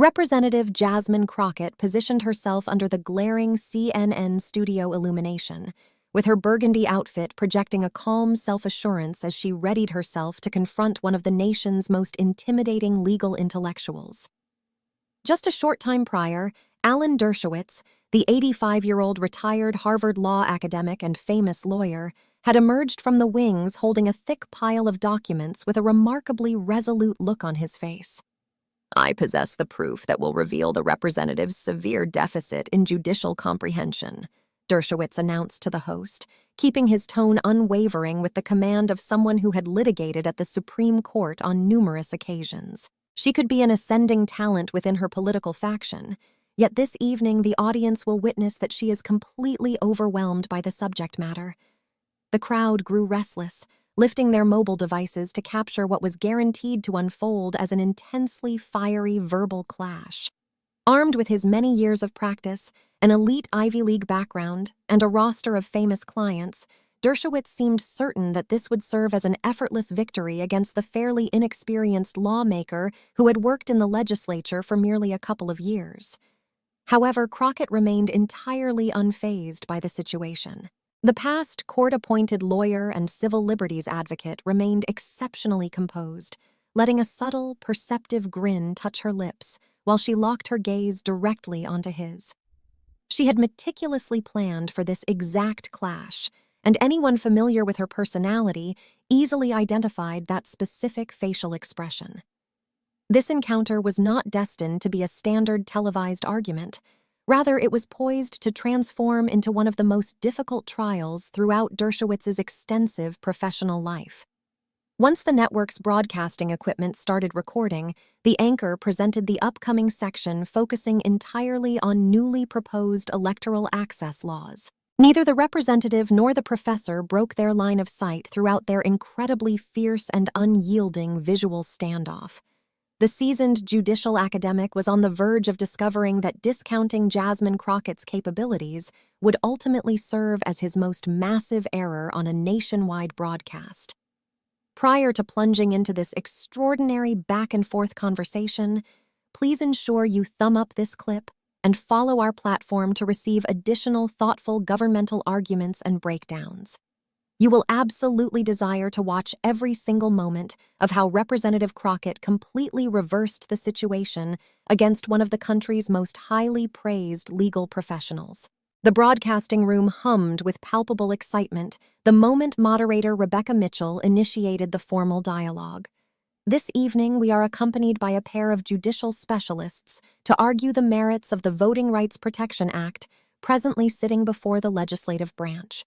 Representative Jasmine Crockett positioned herself under the glaring CNN studio illumination, with her burgundy outfit projecting a calm self-assurance as she readied herself to confront one of the nation's most intimidating legal intellectuals. Just a short time prior, Alan Dershowitz, the 85-year-old retired Harvard law academic and famous lawyer, had emerged from the wings holding a thick pile of documents with a remarkably resolute look on his face. "I possess the proof that will reveal the representative's severe deficit in judicial comprehension," Dershowitz announced to the host, keeping his tone unwavering with the command of someone who had litigated at the Supreme Court on numerous occasions. She could be an ascending talent within her political faction, yet this evening the audience will witness that she is completely overwhelmed by the subject matter. The crowd grew restless, lifting their mobile devices to capture what was guaranteed to unfold as an intensely fiery verbal clash. Armed with his many years of practice, an elite Ivy League background, and a roster of famous clients, Dershowitz seemed certain that this would serve as an effortless victory against the fairly inexperienced lawmaker who had worked in the legislature for merely a couple of years. However, Crockett remained entirely unfazed by the situation. The past court-appointed lawyer and civil liberties advocate remained exceptionally composed, letting a subtle, perceptive grin touch her lips while she locked her gaze directly onto his. She had meticulously planned for this exact clash, and anyone familiar with her personality easily identified that specific facial expression. This encounter was not destined to be a standard televised argument. Rather, it was poised to transform into one of the most difficult trials throughout Dershowitz's extensive professional life. Once the network's broadcasting equipment started recording, the anchor presented the upcoming section focusing entirely on newly proposed electoral access laws. Neither the representative nor the professor broke their line of sight throughout their incredibly fierce and unyielding visual standoff. The seasoned judicial academic was on the verge of discovering that discounting Jasmine Crockett's capabilities would ultimately serve as his most massive error on a nationwide broadcast. Prior to plunging into this extraordinary back-and-forth conversation, please ensure you thumb up this clip and follow our platform to receive additional thoughtful governmental arguments and breakdowns. You will absolutely desire to watch every single moment of how Representative Crockett completely reversed the situation against one of the country's most highly praised legal professionals. The broadcasting room hummed with palpable excitement the moment moderator Rebecca Mitchell initiated the formal dialogue. This evening, we are accompanied by a pair of judicial specialists to argue the merits of the Voting Rights Protection Act presently sitting before the legislative branch.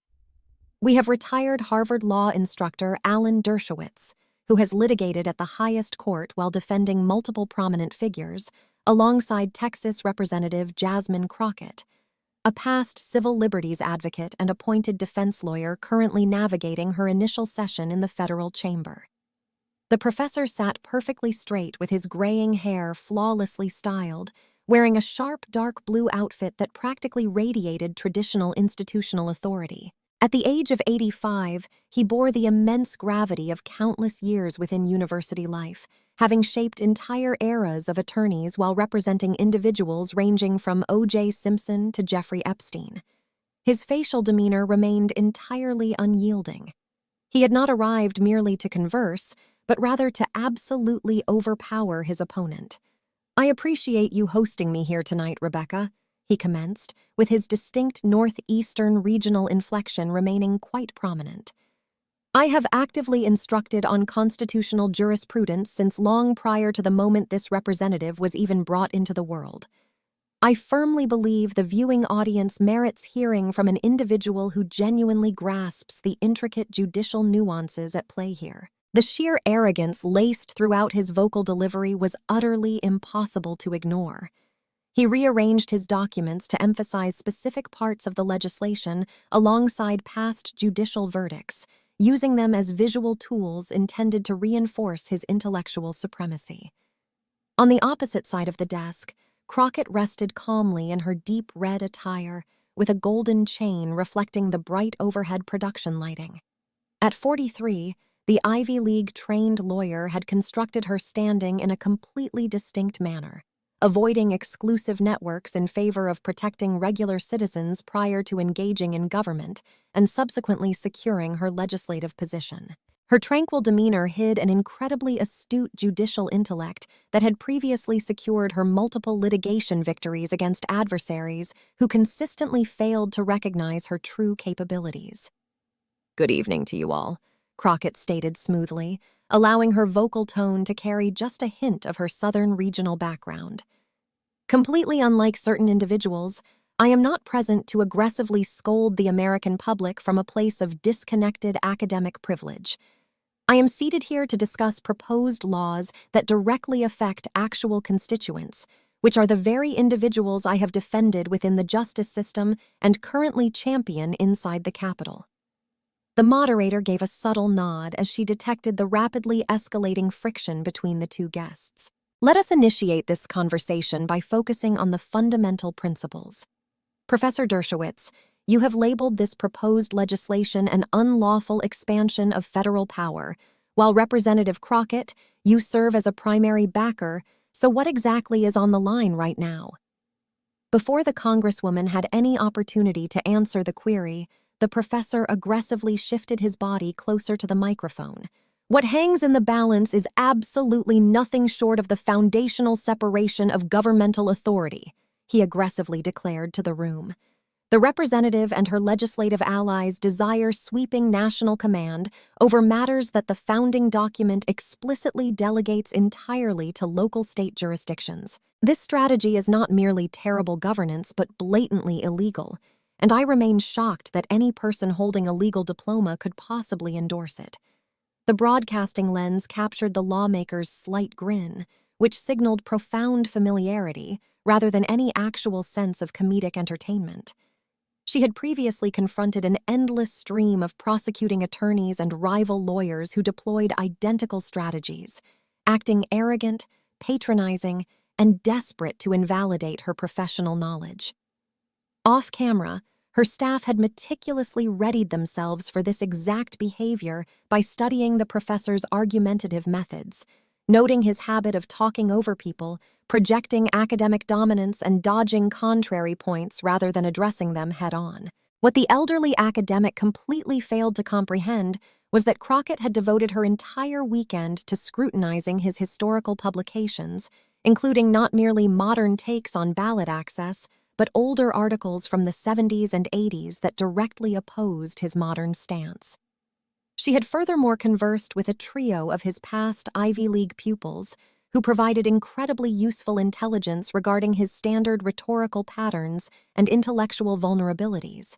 We have retired Harvard law instructor Alan Dershowitz, who has litigated at the highest court while defending multiple prominent figures, alongside Texas Representative Jasmine Crockett, a past civil liberties advocate and appointed defense lawyer currently navigating her initial session in the federal chamber. The professor sat perfectly straight with his graying hair flawlessly styled, wearing a sharp dark blue outfit that practically radiated traditional institutional authority. At the age of 85, he bore the immense gravity of countless years within university life, having shaped entire eras of attorneys while representing individuals ranging from O.J. Simpson to Jeffrey Epstein. His facial demeanor remained entirely unyielding. He had not arrived merely to converse, but rather to absolutely overpower his opponent. "I appreciate you hosting me here tonight, Rebecca," he commenced, with his distinct northeastern regional inflection remaining quite prominent. "I have actively instructed on constitutional jurisprudence since long prior to the moment this representative was even brought into the world. I firmly believe the viewing audience merits hearing from an individual who genuinely grasps the intricate judicial nuances at play here." The sheer arrogance laced throughout his vocal delivery was utterly impossible to ignore. He rearranged his documents to emphasize specific parts of the legislation alongside past judicial verdicts, using them as visual tools intended to reinforce his intellectual supremacy. On the opposite side of the desk, Crockett rested calmly in her deep red attire, with a golden chain reflecting the bright overhead production lighting. At 43, the Ivy League-trained lawyer had constructed her standing in a completely distinct manner. avoiding exclusive networks in favor of protecting regular citizens prior to engaging in government and subsequently securing her legislative position. Her tranquil demeanor hid an incredibly astute judicial intellect that had previously secured her multiple litigation victories against adversaries who consistently failed to recognize her true capabilities. "Good evening to you all," Crockett stated smoothly, allowing her vocal tone to carry just a hint of her Southern regional background. "Completely unlike certain individuals, I am not present to aggressively scold the American public from a place of disconnected academic privilege. I am seated here to discuss proposed laws that directly affect actual constituents, which are the very individuals I have defended within the justice system and currently champion inside the Capitol." The moderator gave a subtle nod as she detected the rapidly escalating friction between the two guests. "Let us initiate this conversation by focusing on the fundamental principles. Professor Dershowitz, you have labeled this proposed legislation an unlawful expansion of federal power, while Representative Crockett, you serve as a primary backer, so what exactly is on the line right now?" Before the Congresswoman had any opportunity to answer the query, the professor aggressively shifted his body closer to the microphone. "What hangs in the balance is absolutely nothing short of the foundational separation of governmental authority," he aggressively declared to the room. "The representative and her legislative allies desire sweeping national command over matters that the founding document explicitly delegates entirely to local state jurisdictions. This strategy is not merely terrible governance but blatantly illegal, and I remain shocked that any person holding a legal diploma could possibly endorse it." The broadcasting lens captured the lawmaker's slight grin, which signaled profound familiarity rather than any actual sense of comedic entertainment. She had previously confronted an endless stream of prosecuting attorneys and rival lawyers who deployed identical strategies, acting arrogant, patronizing, and desperate to invalidate her professional knowledge. Off camera, her staff had meticulously readied themselves for this exact behavior by studying the professor's argumentative methods, noting his habit of talking over people, projecting academic dominance, and dodging contrary points rather than addressing them head-on. What the elderly academic completely failed to comprehend was that Crockett had devoted her entire weekend to scrutinizing his historical publications, including not merely modern takes on ballot access, but older articles from the 70s and 80s that directly opposed his modern stance. She had furthermore conversed with a trio of his past Ivy League pupils who provided incredibly useful intelligence regarding his standard rhetorical patterns and intellectual vulnerabilities.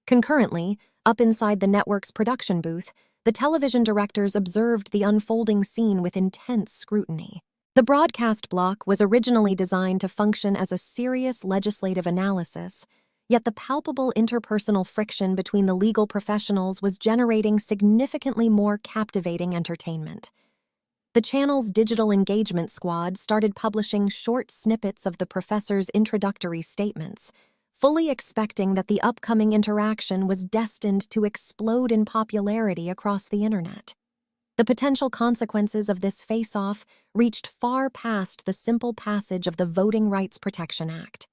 Concurrently, up inside the network's production booth, the television directors observed the unfolding scene with intense scrutiny. The broadcast block was originally designed to function as a serious legislative analysis, yet the palpable interpersonal friction between the legal professionals was generating significantly more captivating entertainment. The channel's digital engagement squad started publishing short snippets of the professor's introductory statements, fully expecting that the upcoming interaction was destined to explode in popularity across the internet. The potential consequences of this face-off reached far past the simple passage of the Voting Rights Protection Act.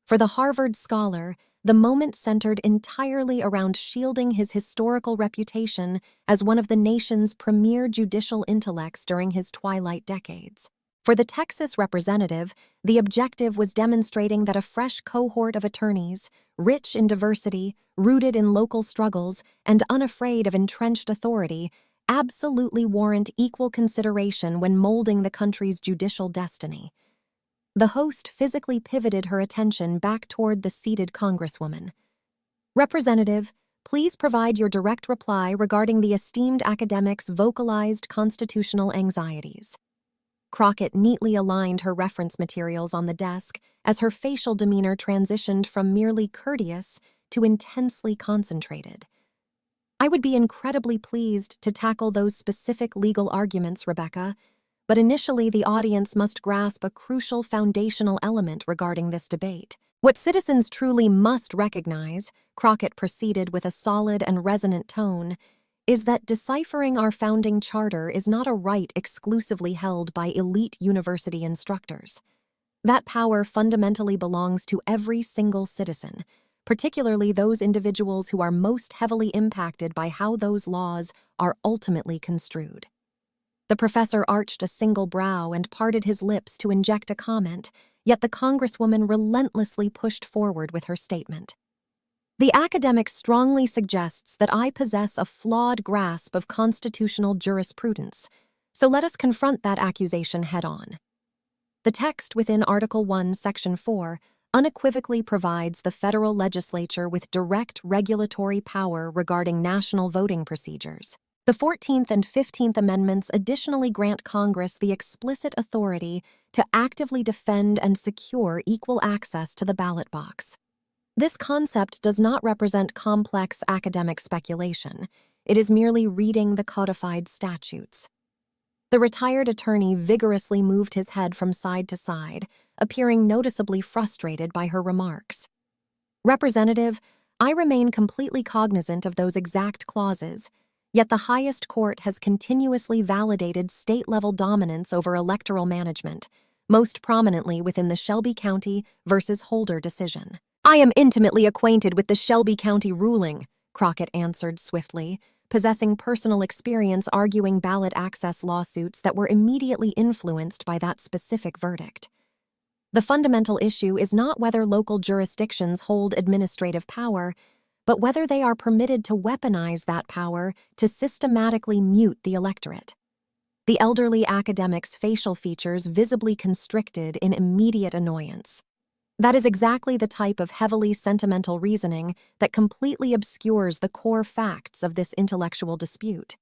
For the Harvard scholar, the moment centered entirely around shielding his historical reputation as one of the nation's premier judicial intellects during his twilight decades. For the Texas representative, the objective was demonstrating that a fresh cohort of attorneys, rich in diversity, rooted in local struggles, and unafraid of entrenched authority, absolutely warrant equal consideration when molding the country's judicial destiny. The host physically pivoted her attention back toward the seated Congresswoman. "Representative, please provide your direct reply regarding the esteemed academic's vocalized constitutional anxieties." Crockett neatly aligned her reference materials on the desk as her facial demeanor transitioned from merely courteous to intensely concentrated. "I would be incredibly pleased to tackle those specific legal arguments, Rebecca, but initially the audience must grasp a crucial foundational element regarding this debate. What citizens truly must recognize," Crockett proceeded with a solid and resonant tone, "is that deciphering our founding charter is not a right exclusively held by elite university instructors. That power fundamentally belongs to every single citizen, particularly those individuals who are most heavily impacted by how those laws are ultimately construed. The professor arched a single brow and parted his lips to inject a comment, yet the Congresswoman relentlessly pushed forward with her statement. The academic strongly suggests that I possess a flawed grasp of constitutional jurisprudence, so let us confront that accusation head-on. The text within Article 1, Section 4 unequivocally provides the federal legislature with direct regulatory power regarding national voting procedures. The 14th and 15th Amendments additionally grant Congress the explicit authority to actively defend and secure equal access to the ballot box. This concept does not represent complex academic speculation. It is merely reading the codified statutes. The retired attorney vigorously moved his head from side to side, appearing noticeably frustrated by her remarks. Representative, I remain completely cognizant of those exact clauses, yet the highest court has continuously validated state-level dominance over electoral management, most prominently within the Shelby County versus Holder decision. I am intimately acquainted with the Shelby County ruling, Crockett answered swiftly, possessing personal experience arguing ballot access lawsuits that were immediately influenced by that specific verdict. The fundamental issue is not whether local jurisdictions hold administrative power, but whether they are permitted to weaponize that power to systematically mute the electorate. The elderly academic's facial features visibly constricted in immediate annoyance. That is exactly the type of heavily sentimental reasoning that completely obscures the core facts of this intellectual dispute.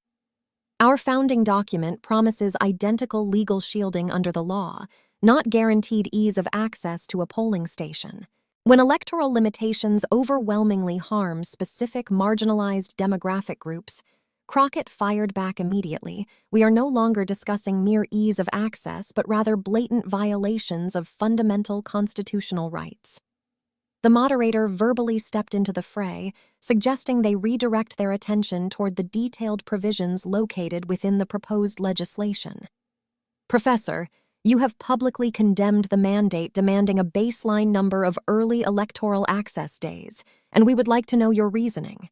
Our founding document promises identical legal shielding under the law, not guaranteed ease of access to a polling station. When electoral limitations overwhelmingly harm specific marginalized demographic groups, Crockett fired back immediately. We are no longer discussing mere ease of access, but rather blatant violations of fundamental constitutional rights. The moderator verbally stepped into the fray, suggesting they redirect their attention toward the detailed provisions located within the proposed legislation. Professor, you have publicly condemned the mandate demanding a baseline number of early electoral access days, and we would like to know your reasoning.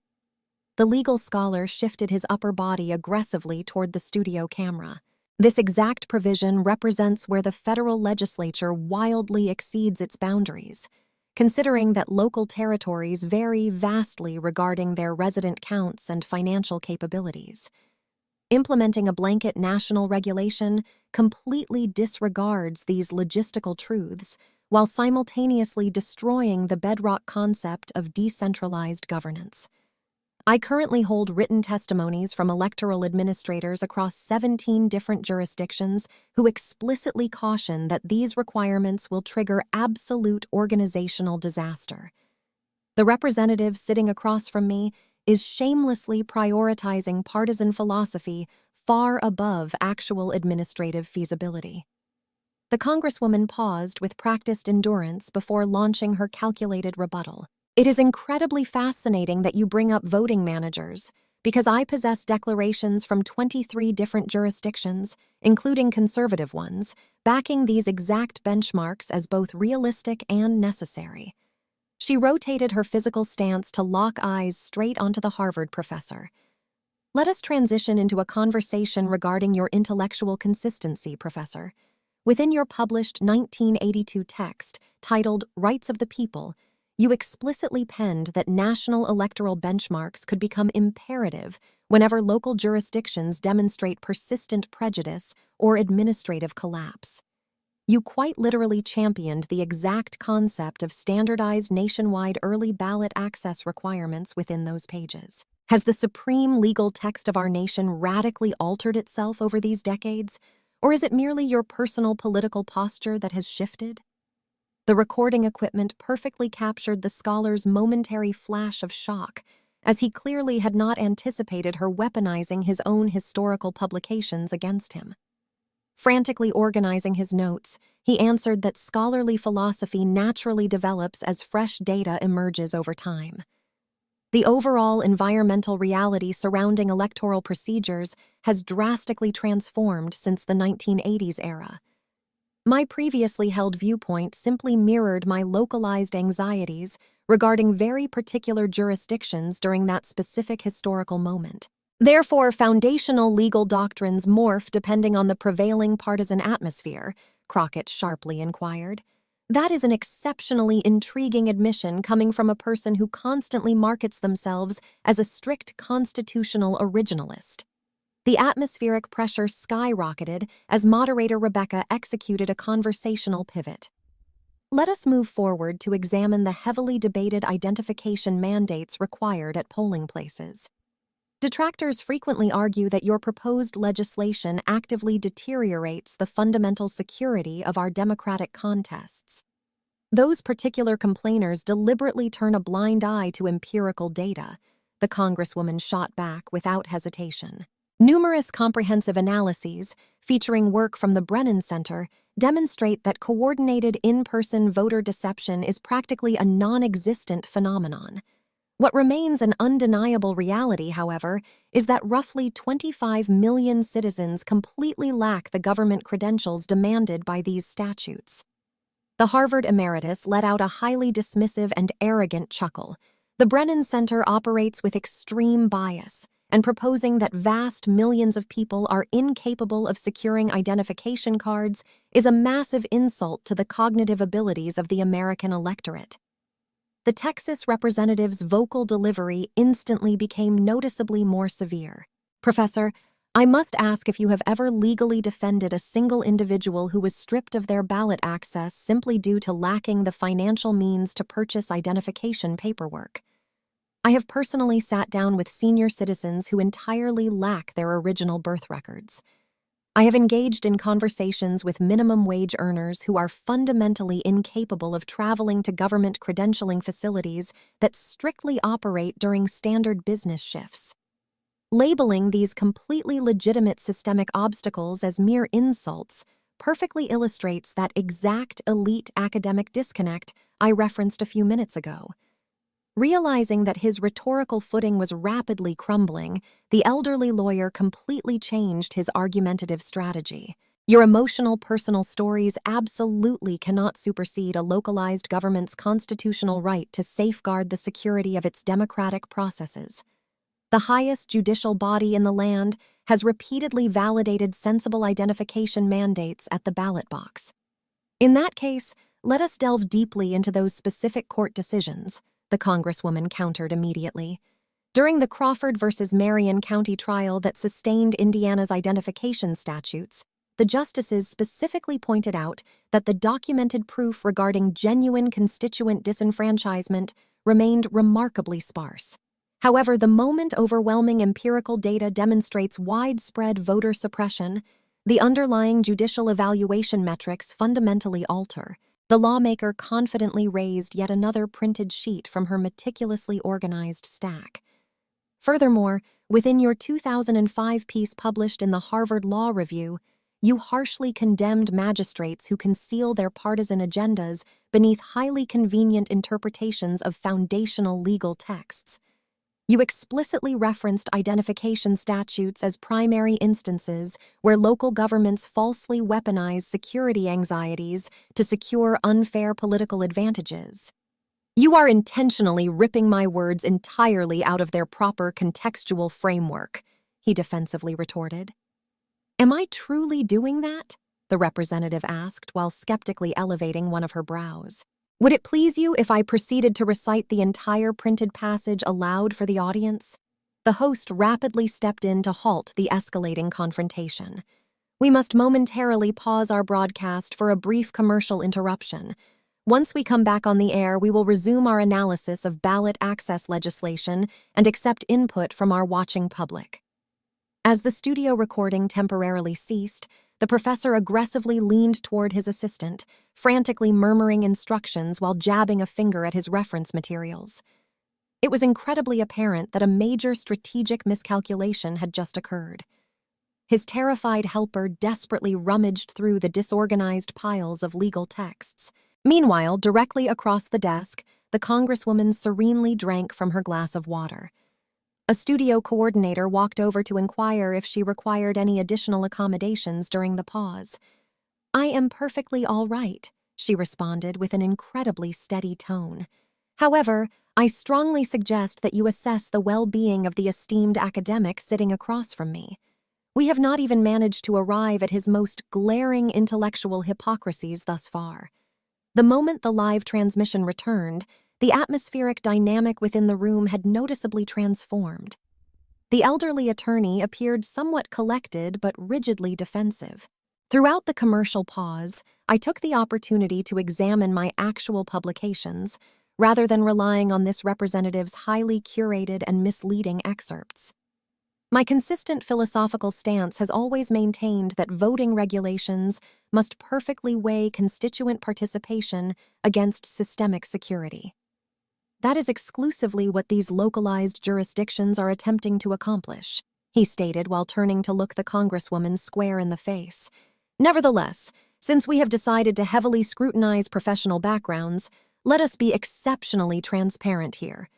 The legal scholar shifted his upper body aggressively toward the studio camera. This exact provision represents where the federal legislature wildly exceeds its boundaries, considering that local territories vary vastly regarding their resident counts and financial capabilities. Implementing a blanket national regulation completely disregards these logistical truths while simultaneously destroying the bedrock concept of decentralized governance. I currently hold written testimonies from electoral administrators across 17 different jurisdictions who explicitly caution that these requirements will trigger absolute organizational disaster. The representative sitting across from me is shamelessly prioritizing partisan philosophy far above actual administrative feasibility. The Congresswoman paused with practiced endurance before launching her calculated rebuttal. It is incredibly fascinating that you bring up voting managers, because I possess declarations from 23 different jurisdictions, including conservative ones, backing these exact benchmarks as both realistic and necessary. She rotated her physical stance to lock eyes straight onto the Harvard professor. Let us transition into a conversation regarding your intellectual consistency, Professor. Within your published 1982 text, titled Rights of the People, you explicitly penned that national electoral benchmarks could become imperative whenever local jurisdictions demonstrate persistent prejudice or administrative collapse. You quite literally championed the exact concept of standardized nationwide early ballot access requirements within those pages. Has the supreme legal text of our nation radically altered itself over these decades, or is it merely your personal political posture that has shifted? The recording equipment perfectly captured the scholar's momentary flash of shock, as he clearly had not anticipated her weaponizing his own historical publications against him. Frantically organizing his notes, he answered that scholarly philosophy naturally develops as fresh data emerges over time. The overall environmental reality surrounding electoral procedures has drastically transformed since the 1980s era. My previously held viewpoint simply mirrored my localized anxieties regarding very particular jurisdictions during that specific historical moment. Therefore, foundational legal doctrines morph depending on the prevailing partisan atmosphere, Crockett sharply inquired. That is an exceptionally intriguing admission coming from a person who constantly markets themselves as a strict constitutional originalist. The atmospheric pressure skyrocketed as moderator Rebecca executed a conversational pivot. Let us move forward to examine the heavily debated identification mandates required at polling places. Detractors frequently argue that your proposed legislation actively deteriorates the fundamental security of our democratic contests. Those particular complainers deliberately turn a blind eye to empirical data, the Congresswoman shot back without hesitation. Numerous comprehensive analyses, featuring work from the Brennan Center, demonstrate that coordinated in-person voter deception is practically a non-existent phenomenon. What remains an undeniable reality, however, is that roughly 25 million citizens completely lack the government credentials demanded by these statutes. The Harvard emeritus let out a highly dismissive and arrogant chuckle. The Brennan Center operates with extreme bias, and proposing that vast millions of people are incapable of securing identification cards is a massive insult to the cognitive abilities of the American electorate. The Texas representative's vocal delivery instantly became noticeably more severe. Professor, I must ask if you have ever legally defended a single individual who was stripped of their ballot access simply due to lacking the financial means to purchase identification paperwork. I have personally sat down with senior citizens who entirely lack their original birth records. I have engaged in conversations with minimum wage earners who are fundamentally incapable of traveling to government credentialing facilities that strictly operate during standard business shifts. Labeling these completely legitimate systemic obstacles as mere insults perfectly illustrates that exact elite academic disconnect I referenced a few minutes ago. Realizing that his rhetorical footing was rapidly crumbling, the elderly lawyer completely changed his argumentative strategy. Your emotional personal stories absolutely cannot supersede a localized government's constitutional right to safeguard the security of its democratic processes. The highest judicial body in the land has repeatedly validated sensible identification mandates at the ballot box. In that case, let us delve deeply into those specific court decisions, the Congresswoman countered immediately. During the Crawford versus Marion County trial that sustained Indiana's identification statutes, the justices specifically pointed out that the documented proof regarding genuine constituent disenfranchisement remained remarkably sparse. However, the moment overwhelming empirical data demonstrates widespread voter suppression, the underlying judicial evaluation metrics fundamentally alter. The lawmaker confidently raised yet another printed sheet from her meticulously organized stack. Furthermore, within your 2005 piece published in the Harvard Law Review, you harshly condemned magistrates who conceal their partisan agendas beneath highly convenient interpretations of foundational legal texts. You explicitly referenced identification statutes as primary instances where local governments falsely weaponize security anxieties to secure unfair political advantages. You are intentionally ripping my words entirely out of their proper contextual framework, he defensively retorted. Am I truly doing that? The representative asked while skeptically elevating one of her brows. Would it please you if I proceeded to recite the entire printed passage aloud for the audience? The host rapidly stepped in to halt the escalating confrontation. We must momentarily pause our broadcast for a brief commercial interruption. Once we come back on the air, we will resume our analysis of ballot access legislation and accept input from our watching public. As the studio recording temporarily ceased, the professor aggressively leaned toward his assistant, frantically murmuring instructions while jabbing a finger at his reference materials. It was incredibly apparent that a major strategic miscalculation had just occurred. His terrified helper desperately rummaged through the disorganized piles of legal texts. Meanwhile, directly across the desk, the Congresswoman serenely drank from her glass of water. A studio coordinator walked over to inquire if she required any additional accommodations during the pause. "I am perfectly all right," she responded with an incredibly steady tone. "However, I strongly suggest that you assess the well-being of the esteemed academic sitting across from me. We have not even managed to arrive at his most glaring intellectual hypocrisies thus far." The moment the live transmission returned, the atmospheric dynamic within the room had noticeably transformed. The elderly attorney appeared somewhat collected but rigidly defensive. Throughout the commercial pause, I took the opportunity to examine my actual publications, rather than relying on this representative's highly curated and misleading excerpts. My consistent philosophical stance has always maintained that voting regulations must perfectly weigh constituent participation against systemic security. That is exclusively what these localized jurisdictions are attempting to accomplish, he stated while turning to look the Congresswoman square in the face. Nevertheless, since we have decided to heavily scrutinize professional backgrounds, let us be exceptionally transparent here.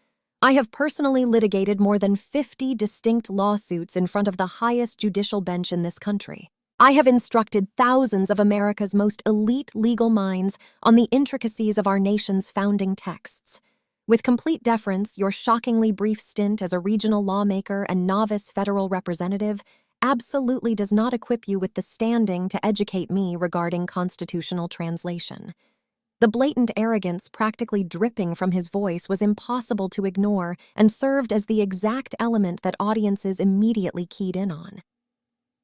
I have personally litigated more than 50 distinct lawsuits in front of the highest judicial bench in this country. I have instructed thousands of America's most elite legal minds on the intricacies of our nation's founding texts. With complete deference, your shockingly brief stint as a regional lawmaker and novice federal representative absolutely does not equip you with the standing to educate me regarding constitutional translation. The blatant arrogance practically dripping from his voice was impossible to ignore and served as the exact element that audiences immediately keyed in on.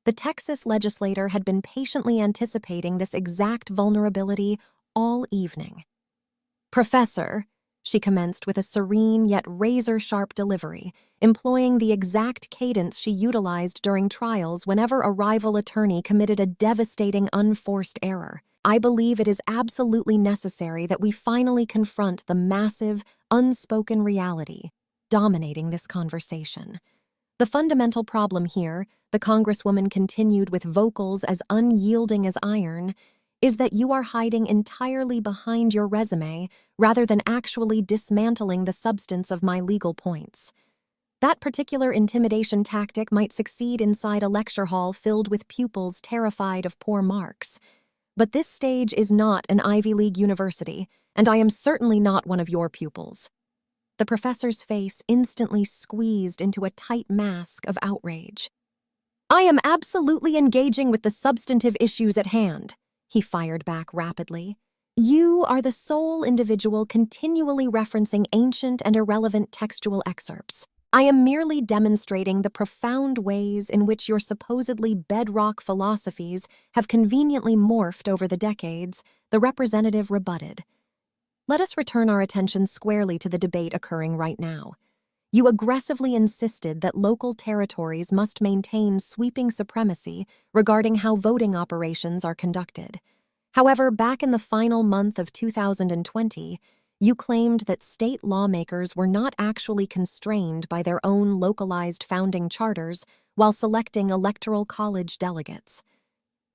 The Texas legislator had been patiently anticipating this exact vulnerability all evening. "Professor," she commenced with a serene yet razor-sharp delivery, employing the exact cadence she utilized during trials whenever a rival attorney committed a devastating unforced error. "I believe it is absolutely necessary that we finally confront the massive, unspoken reality dominating this conversation. The fundamental problem here," the Congresswoman continued with vocals as unyielding as iron, "is that you are hiding entirely behind your resume rather than actually dismantling the substance of my legal points. That particular intimidation tactic might succeed inside a lecture hall filled with pupils terrified of poor marks. But this stage is not an Ivy League university, and I am certainly not one of your pupils." The professor's face instantly squeezed into a tight mask of outrage. "I am absolutely engaging with the substantive issues at hand," he fired back rapidly. "You are the sole individual continually referencing ancient and irrelevant textual excerpts. I am merely demonstrating the profound ways in which your supposedly bedrock philosophies have conveniently morphed over the decades," the representative rebutted. "Let us return our attention squarely to the debate occurring right now. You aggressively insisted that local territories must maintain sweeping supremacy regarding how voting operations are conducted. However, back in the final month of 2020, you claimed that state lawmakers were not actually constrained by their own localized founding charters while selecting electoral college delegates.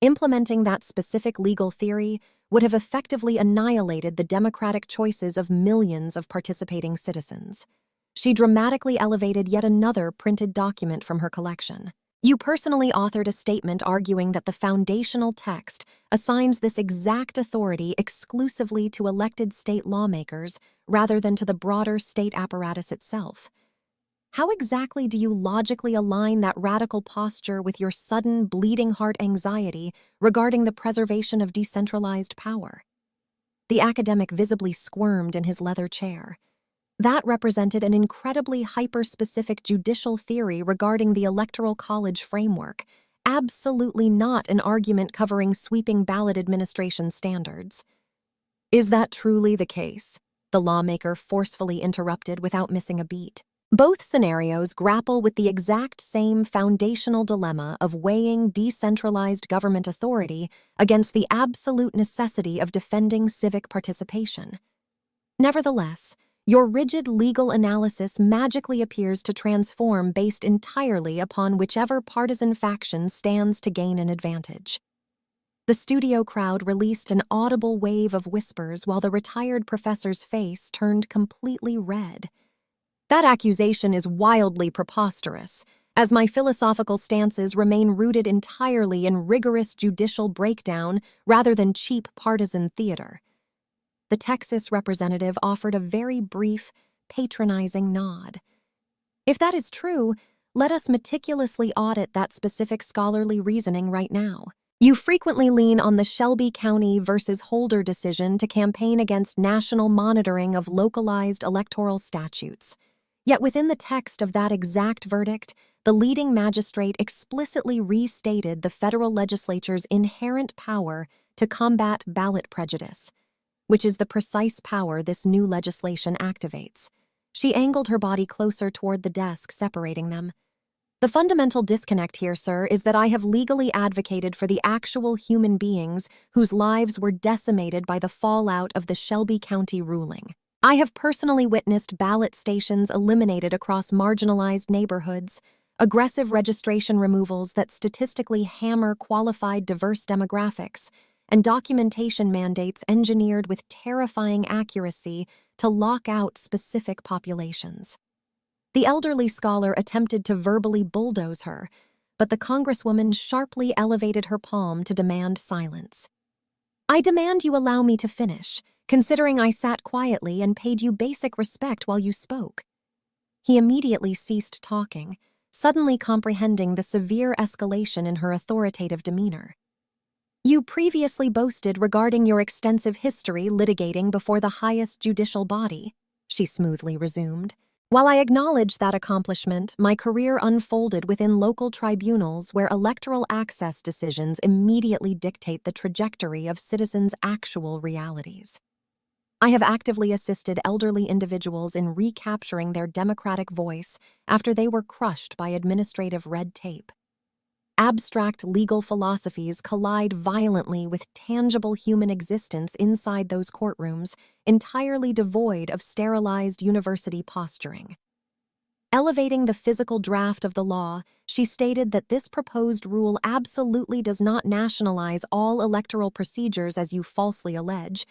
Implementing that specific legal theory would have effectively annihilated the democratic choices of millions of participating citizens." She dramatically elevated yet another printed document from her collection. "You personally authored a statement arguing that the foundational text assigns this exact authority exclusively to elected state lawmakers rather than to the broader state apparatus itself. How exactly do you logically align that radical posture with your sudden, bleeding heart anxiety regarding the preservation of decentralized power?" The academic visibly squirmed in his leather chair. That represented an incredibly hyper-specific judicial theory regarding the Electoral College framework, absolutely not an argument covering sweeping ballot administration standards. "Is that truly the case?" the lawmaker forcefully interrupted without missing a beat. "Both scenarios grapple with the exact same foundational dilemma of weighing decentralized government authority against the absolute necessity of defending civic participation. Nevertheless, your rigid legal analysis magically appears to transform based entirely upon whichever partisan faction stands to gain an advantage." The studio crowd released an audible wave of whispers while the retired professor's face turned completely red. "That accusation is wildly preposterous. as my philosophical stances remain rooted entirely in rigorous judicial breakdown rather than cheap partisan theater." The Texas representative offered a very brief, patronizing nod. "If that is true, let us meticulously audit that specific scholarly reasoning right now. You frequently lean on the Shelby County versus Holder decision to campaign against national monitoring of localized electoral statutes. Yet within the text of that exact verdict, the leading magistrate explicitly restated the federal legislature's inherent power to combat ballot prejudice, which is the precise power this new legislation activates." She angled her body closer toward the desk separating them. "The fundamental disconnect here, sir, is that I have legally advocated for the actual human beings whose lives were decimated by the fallout of the Shelby County ruling. I have personally witnessed ballot stations eliminated across marginalized neighborhoods, aggressive registration removals that statistically hammer qualified diverse demographics, and documentation mandates engineered with terrifying accuracy to lock out specific populations." The elderly scholar attempted to verbally bulldoze her, but the Congresswoman sharply elevated her palm to demand silence. "I demand you allow me to finish, considering I sat quietly and paid you basic respect while you spoke." He immediately ceased talking, suddenly comprehending the severe escalation in her authoritative demeanor. "You previously boasted regarding your extensive history litigating before the highest judicial body," she smoothly resumed. "While I acknowledge that accomplishment, my career unfolded within local tribunals where electoral access decisions immediately dictate the trajectory of citizens' actual realities. I have actively assisted elderly individuals in recapturing their democratic voice after they were crushed by administrative red tape. Abstract legal philosophies collide violently with tangible human existence inside those courtrooms, entirely devoid of sterilized university posturing." Elevating the physical draft of the law, she stated that this proposed rule absolutely does not nationalize all electoral procedures as you falsely allege,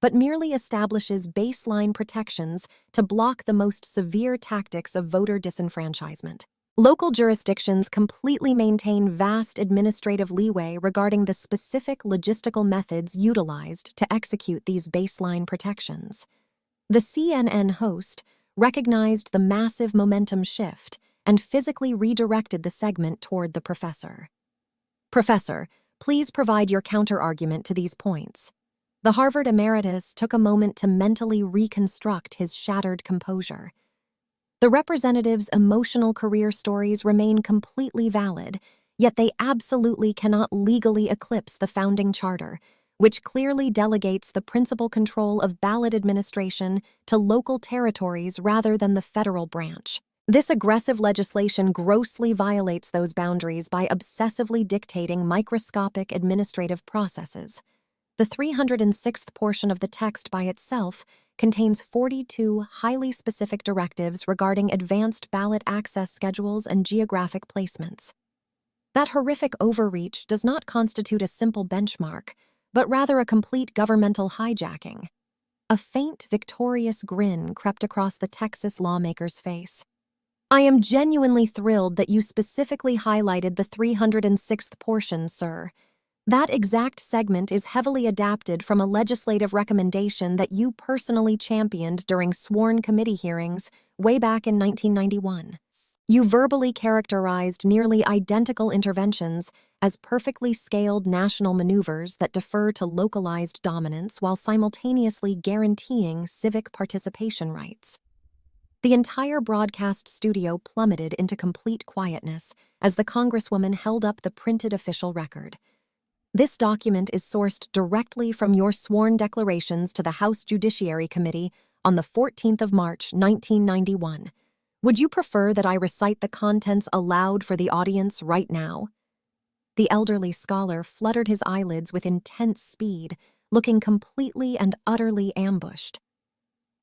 but merely establishes baseline protections to block the most severe tactics of voter disenfranchisement. Local jurisdictions completely maintain vast administrative leeway regarding the specific logistical methods utilized to execute these baseline protections. The CNN host recognized the massive momentum shift and physically redirected the segment toward the professor. "Professor, please provide your counterargument to these points." The Harvard emeritus took a moment to mentally reconstruct his shattered composure. The representative's emotional career stories remain completely valid, yet they absolutely cannot legally eclipse the founding charter, which clearly delegates the principal control of ballot administration to local territories rather than the federal branch. This aggressive legislation grossly violates those boundaries by obsessively dictating microscopic administrative processes. The 306th portion of the text by itself contains 42 highly specific directives regarding advanced ballot access schedules and geographic placements. That horrific overreach does not constitute a simple benchmark, but rather a complete governmental hijacking. A faint, victorious grin crept across the Texas lawmaker's face. "I am genuinely thrilled that you specifically highlighted the 306th portion, sir. That exact segment is heavily adapted from a legislative recommendation that you personally championed during sworn committee hearings way back in 1991. You verbally characterized nearly identical interventions as perfectly scaled national maneuvers that defer to localized dominance while simultaneously guaranteeing civic participation rights." The entire broadcast studio plummeted into complete quietness as the Congresswoman held up the printed official record. "This document is sourced directly from your sworn declarations to the House Judiciary Committee on the 14th of March, 1991. Would you prefer that I recite the contents aloud for the audience right now?" The elderly scholar fluttered his eyelids with intense speed, looking completely and utterly ambushed.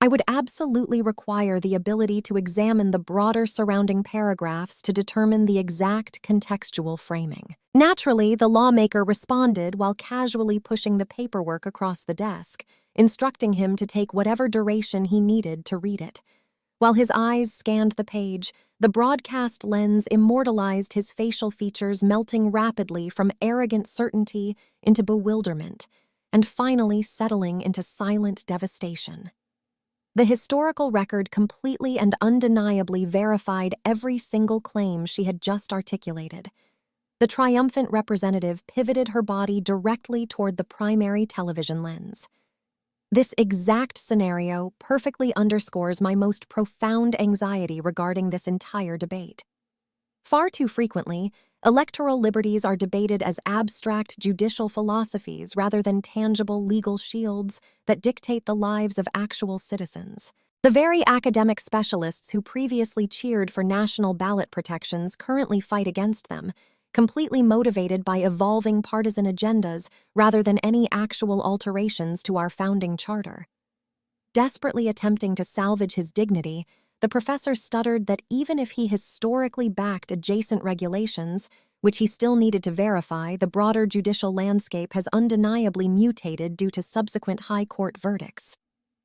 "I would absolutely require the ability to examine the broader surrounding paragraphs to determine the exact contextual framing." Naturally, the lawmaker responded while casually pushing the paperwork across the desk, instructing him to take whatever duration he needed to read it. While his eyes scanned the page, the broadcast lens immortalized his facial features, melting rapidly from arrogant certainty into bewilderment, and finally settling into silent devastation. The historical record completely and undeniably verified every single claim she had just articulated. The triumphant representative pivoted her body directly toward the primary television lens. This exact scenario perfectly underscores my most profound anxiety regarding this entire debate. Far too frequently, electoral liberties are debated as abstract judicial philosophies rather than tangible legal shields that dictate the lives of actual citizens. The very academic specialists who previously cheered for national ballot protections currently fight against them, completely motivated by evolving partisan agendas rather than any actual alterations to our founding charter. Desperately attempting to salvage his dignity, the professor stuttered that even if he historically backed adjacent regulations, which he still needed to verify, the broader judicial landscape has undeniably mutated due to subsequent high court verdicts.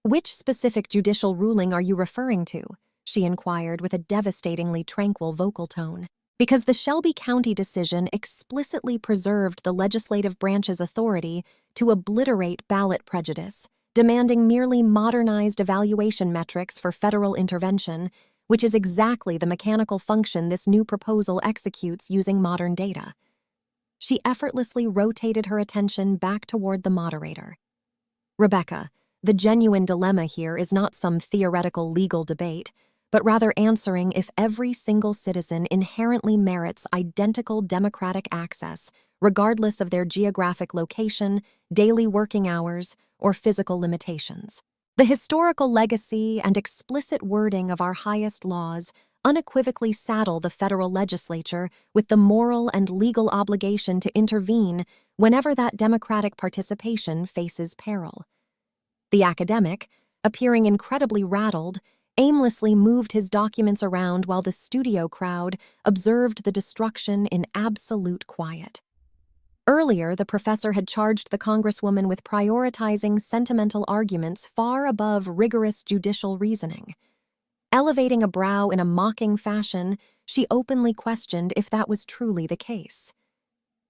"Which specific judicial ruling are you referring to?" she inquired with a devastatingly tranquil vocal tone. Because the Shelby County decision explicitly preserved the legislative branch's authority to obliterate ballot prejudice, demanding merely modernized evaluation metrics for federal intervention, which is exactly the mechanical function this new proposal executes using modern data. She effortlessly rotated her attention back toward the moderator. "Rebecca, the genuine dilemma here is not some theoretical legal debate, but rather answering if every single citizen inherently merits identical democratic access, regardless of their geographic location, daily working hours, or physical limitations. The historical legacy and explicit wording of our highest laws unequivocally saddle the federal legislature with the moral and legal obligation to intervene whenever that democratic participation faces peril." The academic, appearing incredibly rattled, aimlessly moved his documents around while the studio crowd observed the destruction in absolute quiet. Earlier, the professor had charged the Congresswoman with prioritizing sentimental arguments far above rigorous judicial reasoning. Elevating a brow in a mocking fashion, she openly questioned if that was truly the case.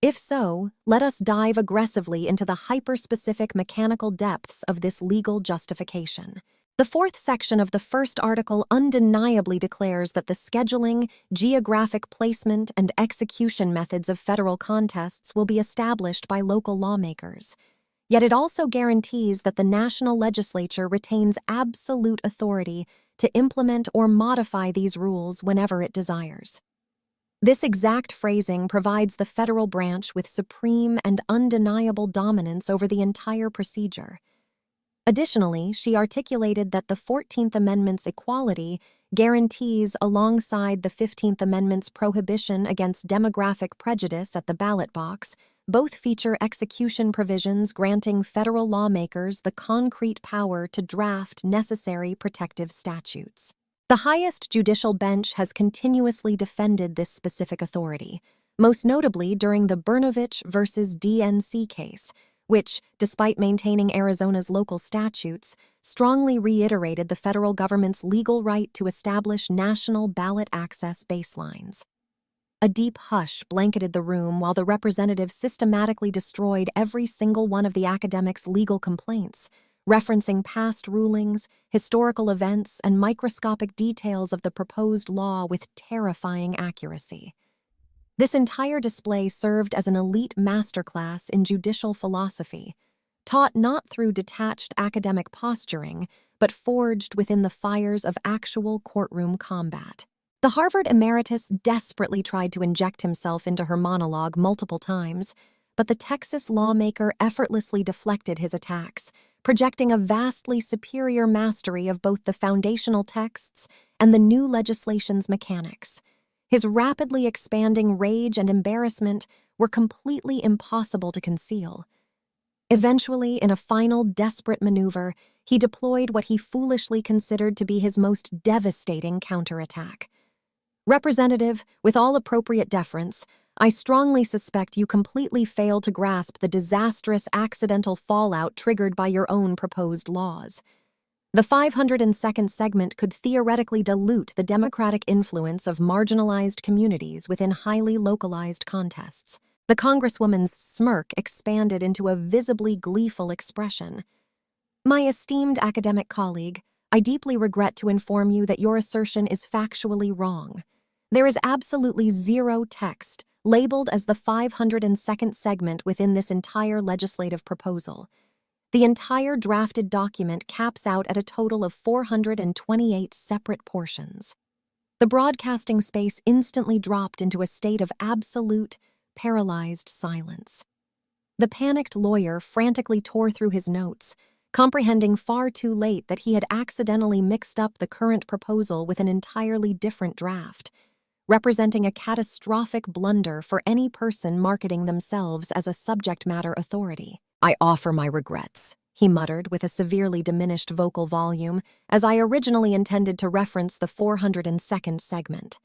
If so, let us dive aggressively into the hyper-specific mechanical depths of this legal justification. The fourth section of the first article undeniably declares that the scheduling, geographic placement, and execution methods of federal contests will be established by local lawmakers. Yet it also guarantees that the national legislature retains absolute authority to implement or modify these rules whenever it desires. This exact phrasing provides the federal branch with supreme and undeniable dominance over the entire procedure. Additionally, she articulated that the 14th Amendment's equality guarantees, alongside the 15th Amendment's prohibition against demographic prejudice at the ballot box, both feature execution provisions granting federal lawmakers the concrete power to draft necessary protective statutes. The highest judicial bench has continuously defended this specific authority, most notably during the Brnovich versus DNC case, which, despite maintaining Arizona's local statutes, strongly reiterated the federal government's legal right to establish national ballot access baselines. A deep hush blanketed the room while the representative systematically destroyed every single one of the academic's legal complaints, referencing past rulings, historical events, and microscopic details of the proposed law with terrifying accuracy. This entire display served as an elite masterclass in judicial philosophy, taught not through detached academic posturing, but forged within the fires of actual courtroom combat. The Harvard emeritus desperately tried to inject himself into her monologue multiple times, but the Texas lawmaker effortlessly deflected his attacks, projecting a vastly superior mastery of both the foundational texts and the new legislation's mechanics. His rapidly expanding rage and embarrassment were completely impossible to conceal. Eventually, in a final desperate maneuver, he deployed what he foolishly considered to be his most devastating counterattack. "Representative, with all appropriate deference, I strongly suspect you completely fail to grasp the disastrous accidental fallout triggered by your own proposed laws. The 502nd segment could theoretically dilute the democratic influence of marginalized communities within highly localized contests. The Congresswoman's smirk expanded into a visibly gleeful expression. "My esteemed academic colleague, I deeply regret to inform you that your assertion is factually wrong. There is absolutely zero text labeled as the 502nd segment within this entire legislative proposal. The entire drafted document caps out at a total of 428 separate portions." The broadcasting space instantly dropped into a state of absolute, paralyzed silence. The panicked lawyer frantically tore through his notes, comprehending far too late that he had accidentally mixed up the current proposal with an entirely different draft, representing a catastrophic blunder for any person marketing themselves as a subject matter authority. "I offer my regrets," he muttered with a severely diminished vocal volume, "as I originally intended to reference the 402nd segment."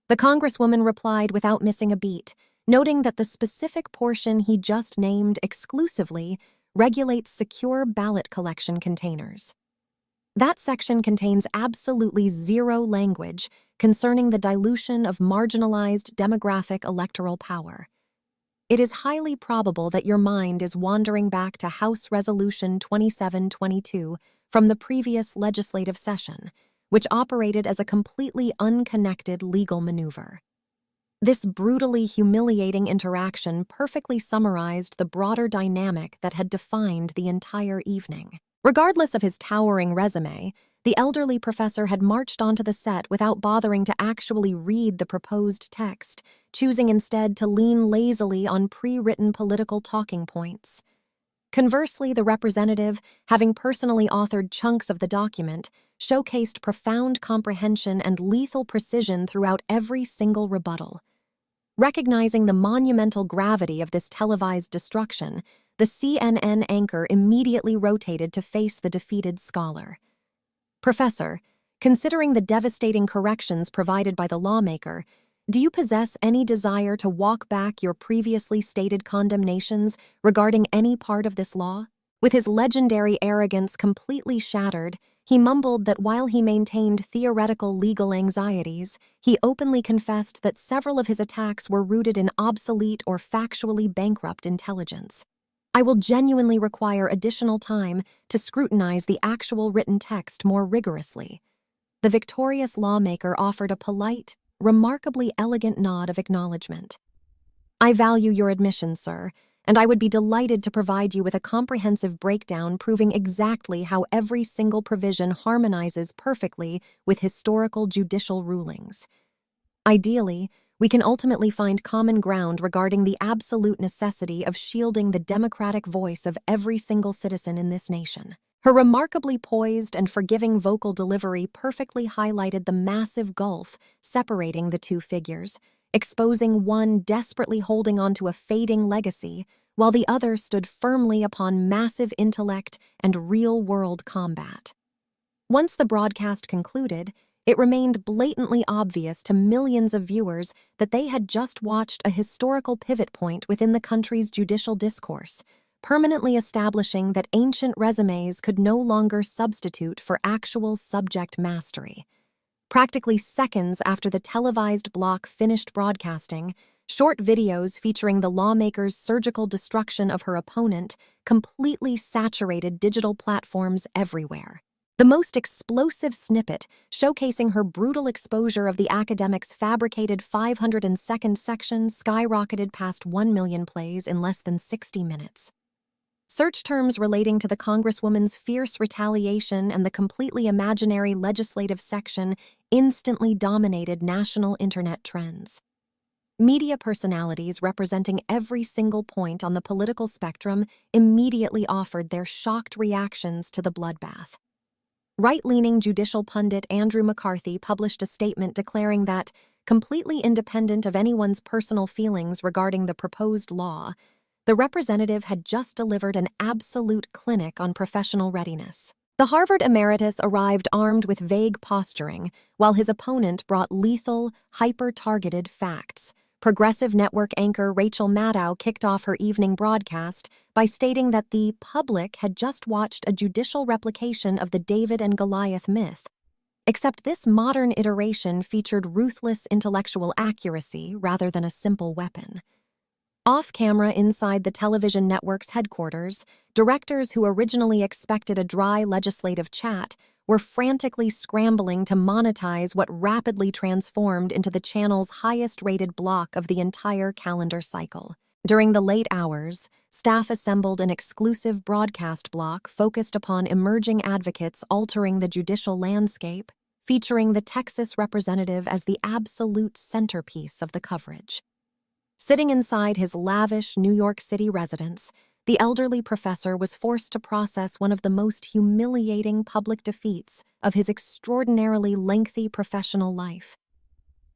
The Congresswoman replied without missing a beat, noting that the specific portion he just named exclusively regulates secure ballot collection containers. That section contains absolutely zero language concerning the dilution of marginalized demographic electoral power. It is highly probable that your mind is wandering back to House Resolution 2722 from the previous legislative session, which operated as a completely unconnected legal maneuver. This brutally humiliating interaction perfectly summarized the broader dynamic that had defined the entire evening. Regardless of his towering resume, the elderly professor had marched onto the set without bothering to actually read the proposed text, choosing instead to lean lazily on pre-written political talking points. Conversely, the representative, having personally authored chunks of the document, showcased profound comprehension and lethal precision throughout every single rebuttal. Recognizing the monumental gravity of this televised destruction, the CNN anchor immediately rotated to face the defeated scholar. "Professor, considering the devastating corrections provided by the lawmaker, do you possess any desire to walk back your previously stated condemnations regarding any part of this law?" With his legendary arrogance completely shattered, he mumbled that while he maintained theoretical legal anxieties, he openly confessed that several of his attacks were rooted in obsolete or factually bankrupt intelligence. "I will genuinely require additional time to scrutinize the actual written text more rigorously." The victorious lawmaker offered a polite, remarkably elegant nod of acknowledgement. "I value your admission, sir, and I would be delighted to provide you with a comprehensive breakdown proving exactly how every single provision harmonizes perfectly with historical judicial rulings. Ideally, we can ultimately find common ground regarding the absolute necessity of shielding the democratic voice of every single citizen in this nation." Her remarkably poised and forgiving vocal delivery perfectly highlighted the massive gulf separating the two figures, exposing one desperately holding on to a fading legacy, while the other stood firmly upon massive intellect and real-world combat. Once the broadcast concluded, it remained blatantly obvious to millions of viewers that they had just watched a historical pivot point within the country's judicial discourse, permanently establishing that ancient resumes could no longer substitute for actual subject mastery. Practically seconds after the televised block finished broadcasting, short videos featuring the lawmaker's surgical destruction of her opponent completely saturated digital platforms everywhere. The most explosive snippet, showcasing her brutal exposure of the academic's fabricated 502nd section, skyrocketed past 1 million plays in less than 60 minutes. Search terms relating to the Congresswoman's fierce retaliation and the completely imaginary legislative section instantly dominated national internet trends. Media personalities representing every single point on the political spectrum immediately offered their shocked reactions to the bloodbath. Right-leaning judicial pundit Andrew McCarthy published a statement declaring that, completely independent of anyone's personal feelings regarding the proposed law, the representative had just delivered an absolute clinic on professional readiness. The Harvard emeritus arrived armed with vague posturing, while his opponent brought lethal, hyper-targeted facts, Progressive Network anchor Rachel Maddow kicked off her evening broadcast by stating that the public had just watched a judicial replication of the David and Goliath myth. Except this modern iteration featured ruthless intellectual accuracy rather than a simple weapon. Off-camera inside the television network's headquarters, directors who originally expected a dry legislative chat were frantically scrambling to monetize what rapidly transformed into the channel's highest-rated block of the entire calendar cycle. During the late hours, staff assembled an exclusive broadcast block focused upon emerging advocates altering the judicial landscape, featuring the Texas representative as the absolute centerpiece of the coverage. Sitting inside his lavish New York City residence, the elderly professor was forced to process one of the most humiliating public defeats of his extraordinarily lengthy professional life.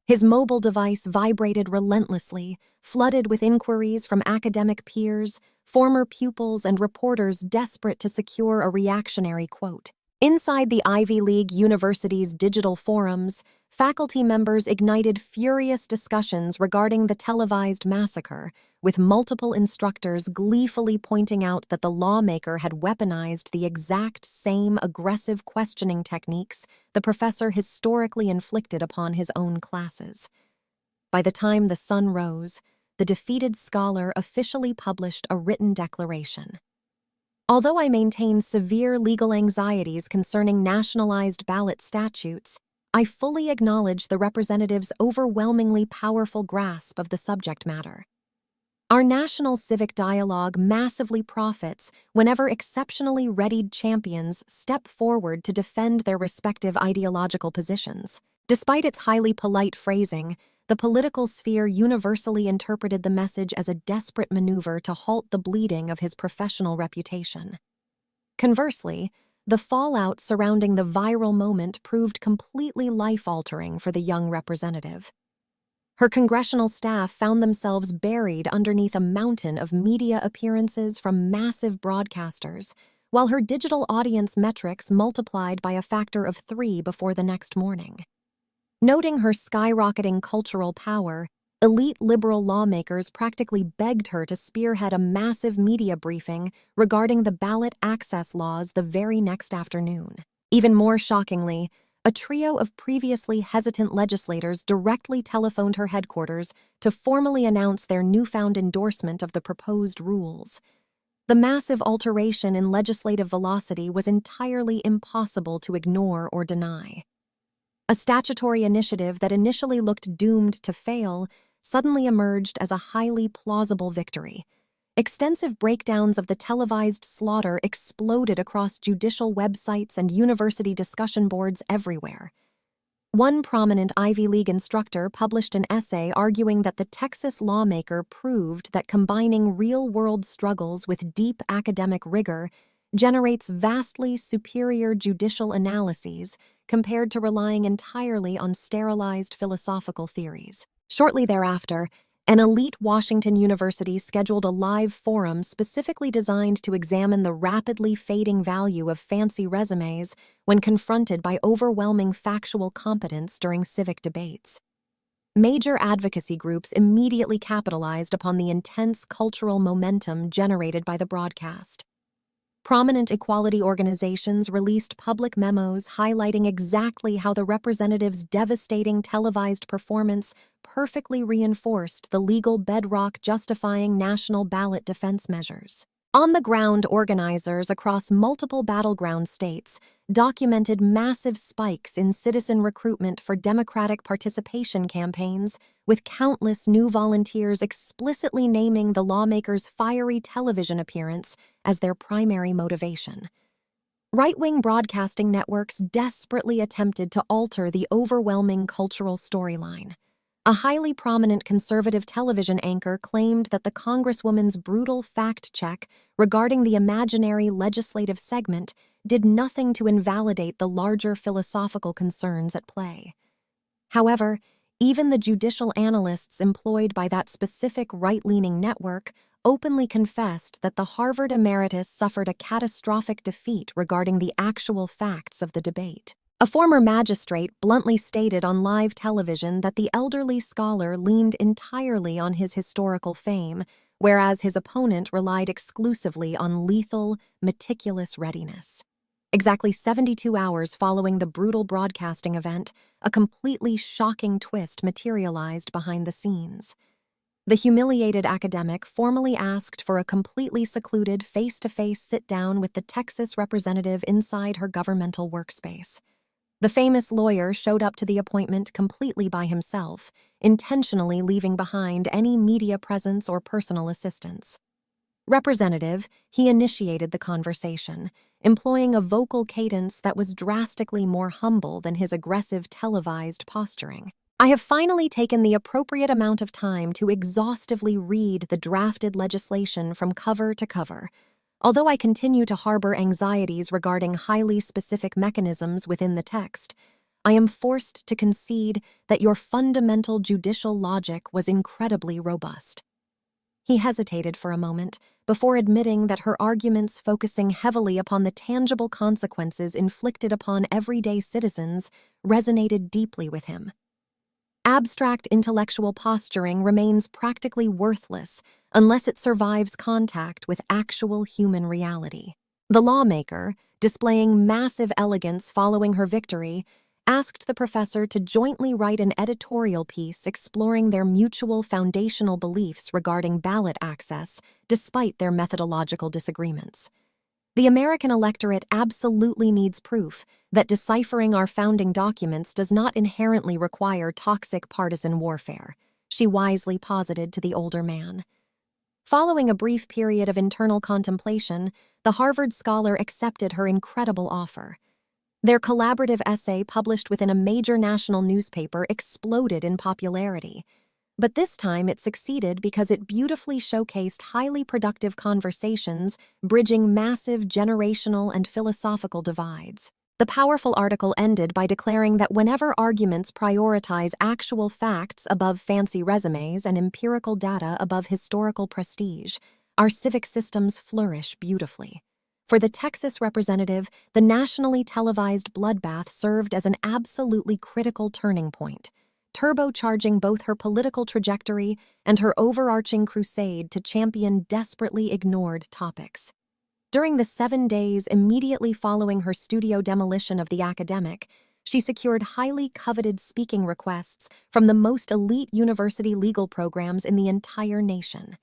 His mobile device vibrated relentlessly, flooded with inquiries from academic peers, former pupils, and reporters desperate to secure a reactionary quote. Inside the Ivy League University's digital forums, faculty members ignited furious discussions regarding the televised massacre, with multiple instructors gleefully pointing out that the lawmaker had weaponized the exact same aggressive questioning techniques the professor historically inflicted upon his own classes. By the time the sun rose, the defeated scholar officially published a written declaration. Although I maintain severe legal anxieties concerning nationalized ballot statutes, I fully acknowledge the representative's overwhelmingly powerful grasp of the subject matter. Our national civic dialogue massively profits whenever exceptionally readied champions step forward to defend their respective ideological positions. Despite its highly polite phrasing, the political sphere universally interpreted the message as a desperate maneuver to halt the bleeding of his professional reputation. Conversely, the fallout surrounding the viral moment proved completely life-altering for the young representative. Her congressional staff found themselves buried underneath a mountain of media appearances from massive broadcasters, while her digital audience metrics multiplied by a factor of 3 before the next morning. Noting her skyrocketing cultural power, elite liberal lawmakers practically begged her to spearhead a massive media briefing regarding the ballot access laws the very next afternoon. Even more shockingly, a trio of previously hesitant legislators directly telephoned her headquarters to formally announce their newfound endorsement of the proposed rules. The massive alteration in legislative velocity was entirely impossible to ignore or deny. A statutory initiative that initially looked doomed to fail suddenly emerged as a highly plausible victory. Extensive breakdowns of the televised slaughter exploded across judicial websites and university discussion boards everywhere. One prominent Ivy League instructor published an essay arguing that the Texas lawmaker proved that combining real-world struggles with deep academic rigor generates vastly superior judicial analyses compared to relying entirely on sterilized philosophical theories. Shortly thereafter, an elite Washington university scheduled a live forum specifically designed to examine the rapidly fading value of fancy resumes when confronted by overwhelming factual competence during civic debates. Major advocacy groups immediately capitalized upon the intense cultural momentum generated by the broadcast. Prominent equality organizations released public memos highlighting exactly how the representative's devastating televised performance perfectly reinforced the legal bedrock justifying national ballot defense measures. On-the-ground organizers across multiple battleground states documented massive spikes in citizen recruitment for Democratic participation campaigns, with countless new volunteers explicitly naming the lawmakers' fiery television appearance as their primary motivation. Right-wing broadcasting networks desperately attempted to alter the overwhelming cultural storyline. A highly prominent conservative television anchor claimed that the Congresswoman's brutal fact-check regarding the imaginary legislative segment did nothing to invalidate the larger philosophical concerns at play. However, even the judicial analysts employed by that specific right-leaning network openly confessed that the Harvard emeritus suffered a catastrophic defeat regarding the actual facts of the debate. A former magistrate bluntly stated on live television that the elderly scholar leaned entirely on his historical fame, whereas his opponent relied exclusively on lethal, meticulous readiness. Exactly 72 hours following the brutal broadcasting event, a completely shocking twist materialized behind the scenes. The humiliated academic formally asked for a completely secluded face-to-face sit-down with the Texas representative inside her governmental workspace. The famous lawyer showed up to the appointment completely by himself, intentionally leaving behind any media presence or personal assistance. Representative, he initiated the conversation, employing a vocal cadence that was drastically more humble than his aggressive televised posturing. I have finally taken the appropriate amount of time to exhaustively read the drafted legislation from cover to cover. Although I continue to harbor anxieties regarding highly specific mechanisms within the text, I am forced to concede that your fundamental judicial logic was incredibly robust. He hesitated for a moment before admitting that her arguments focusing heavily upon the tangible consequences inflicted upon everyday citizens resonated deeply with him. Abstract intellectual posturing remains practically worthless unless it survives contact with actual human reality. The lawmaker, displaying massive elegance following her victory, asked the professor to jointly write an editorial piece exploring their mutual foundational beliefs regarding ballot access, despite their methodological disagreements. The American electorate absolutely needs proof that deciphering our founding documents does not inherently require toxic partisan warfare, she wisely posited to the older man. Following a brief period of internal contemplation, the Harvard scholar accepted her incredible offer. Their collaborative essay, published within a major national newspaper, exploded in popularity. But this time it succeeded because it beautifully showcased highly productive conversations, bridging massive generational and philosophical divides. The powerful article ended by declaring that whenever arguments prioritize actual facts above fancy resumes and empirical data above historical prestige, our civic systems flourish beautifully. For the Texas representative, the nationally televised bloodbath served as an absolutely critical turning point, turbocharging both her political trajectory and her overarching crusade to champion desperately ignored topics. During the 7 days immediately following her studio demolition of the academic, she secured highly coveted speaking requests from the most elite university legal programs in the entire nation.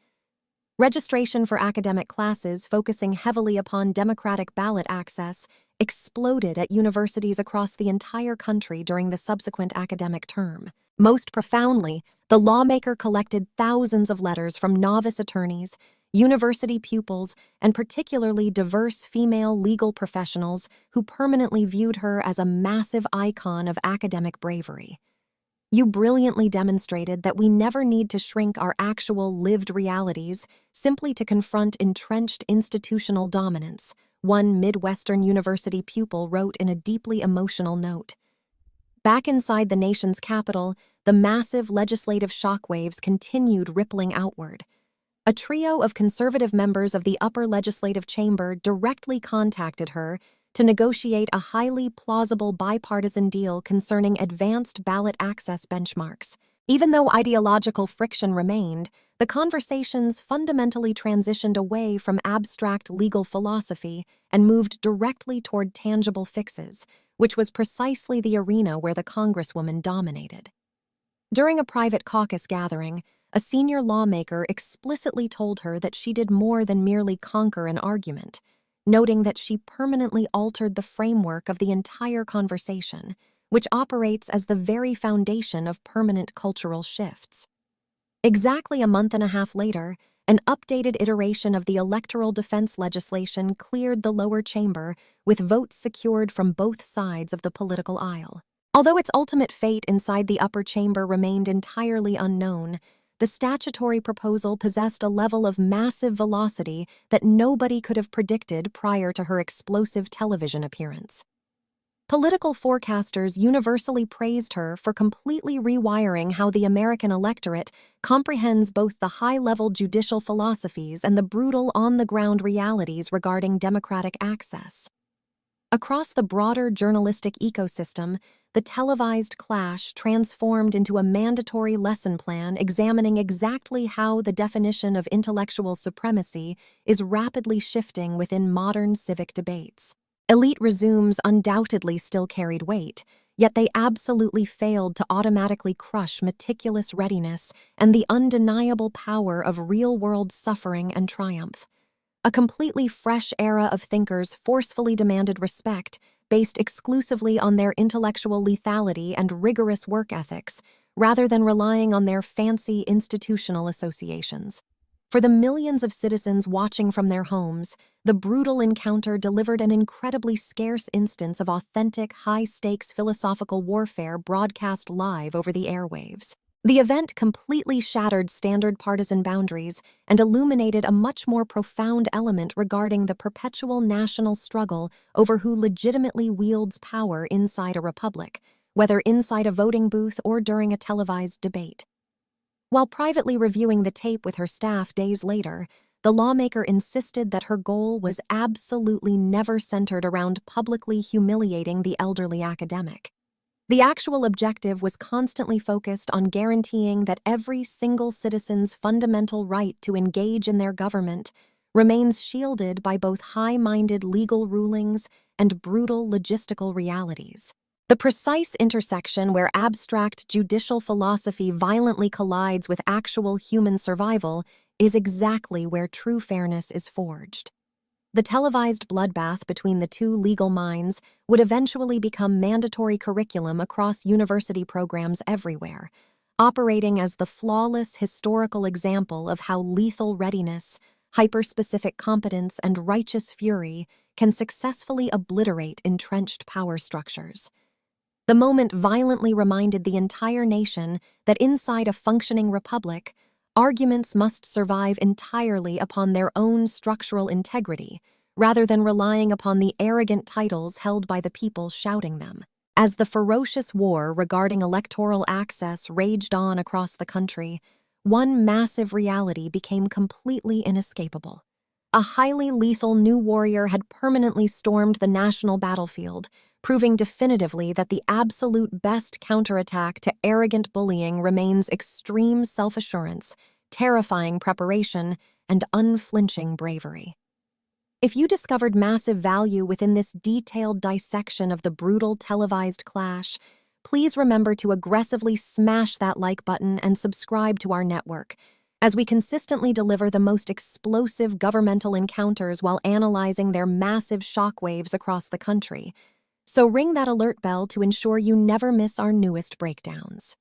Registration for academic classes focusing heavily upon democratic ballot access exploded at universities across the entire country during the subsequent academic term. Most profoundly, the lawmaker collected thousands of letters from novice attorneys, university pupils, and particularly diverse female legal professionals who permanently viewed her as a massive icon of academic bravery. You brilliantly demonstrated that we never need to shrink our actual lived realities simply to confront entrenched institutional dominance, one Midwestern University pupil wrote in a deeply emotional note. Back inside the nation's capital, the massive legislative shockwaves continued rippling outward. A trio of conservative members of the upper legislative chamber directly contacted her to negotiate a highly plausible bipartisan deal concerning advanced ballot access benchmarks. Even though ideological friction remained, the conversations fundamentally transitioned away from abstract legal philosophy and moved directly toward tangible fixes, which was precisely the arena where the Congresswoman dominated. During a private caucus gathering, a senior lawmaker explicitly told her that she did more than merely conquer an argument, noting that she permanently altered the framework of the entire conversation, which operates as the very foundation of permanent cultural shifts. Exactly a month and a half later, an updated iteration of the electoral defense legislation cleared the lower chamber, with votes secured from both sides of the political aisle. Although its ultimate fate inside the upper chamber remained entirely unknown, the statutory proposal possessed a level of massive velocity that nobody could have predicted prior to her explosive television appearance. Political forecasters universally praised her for completely rewiring how the American electorate comprehends both the high-level judicial philosophies and the brutal on-the-ground realities regarding democratic access. Across the broader journalistic ecosystem, the televised clash transformed into a mandatory lesson plan examining exactly how the definition of intellectual supremacy is rapidly shifting within modern civic debates. Elite resumes undoubtedly still carried weight, yet they absolutely failed to automatically crush meticulous readiness and the undeniable power of real-world suffering and triumph. A completely fresh era of thinkers forcefully demanded respect based exclusively on their intellectual lethality and rigorous work ethics, rather than relying on their fancy institutional associations. For the millions of citizens watching from their homes, the brutal encounter delivered an incredibly scarce instance of authentic, high-stakes philosophical warfare broadcast live over the airwaves. The event completely shattered standard partisan boundaries and illuminated a much more profound element regarding the perpetual national struggle over who legitimately wields power inside a republic, whether inside a voting booth or during a televised debate. While privately reviewing the tape with her staff days later, the lawmaker insisted that her goal was absolutely never centered around publicly humiliating the elderly academic. The actual objective was constantly focused on guaranteeing that every single citizen's fundamental right to engage in their government remains shielded by both high-minded legal rulings and brutal logistical realities. The precise intersection where abstract judicial philosophy violently collides with actual human survival is exactly where true fairness is forged. The televised bloodbath between the two legal minds would eventually become mandatory curriculum across university programs everywhere, operating as the flawless historical example of how lethal readiness, hyper-specific competence, and righteous fury can successfully obliterate entrenched power structures. The moment violently reminded the entire nation that inside a functioning republic, arguments must survive entirely upon their own structural integrity, rather than relying upon the arrogant titles held by the people shouting them. As the ferocious war regarding electoral access raged on across the country, one massive reality became completely inescapable. A highly lethal new warrior had permanently stormed the national battlefield, proving definitively that the absolute best counterattack to arrogant bullying remains extreme self-assurance, terrifying preparation, and unflinching bravery. If you discovered massive value within this detailed dissection of the brutal televised clash, please remember to aggressively smash that like button and subscribe to our network, as we consistently deliver the most explosive governmental encounters while analyzing their massive shockwaves across the country. So ring that alert bell to ensure you never miss our newest breakdowns.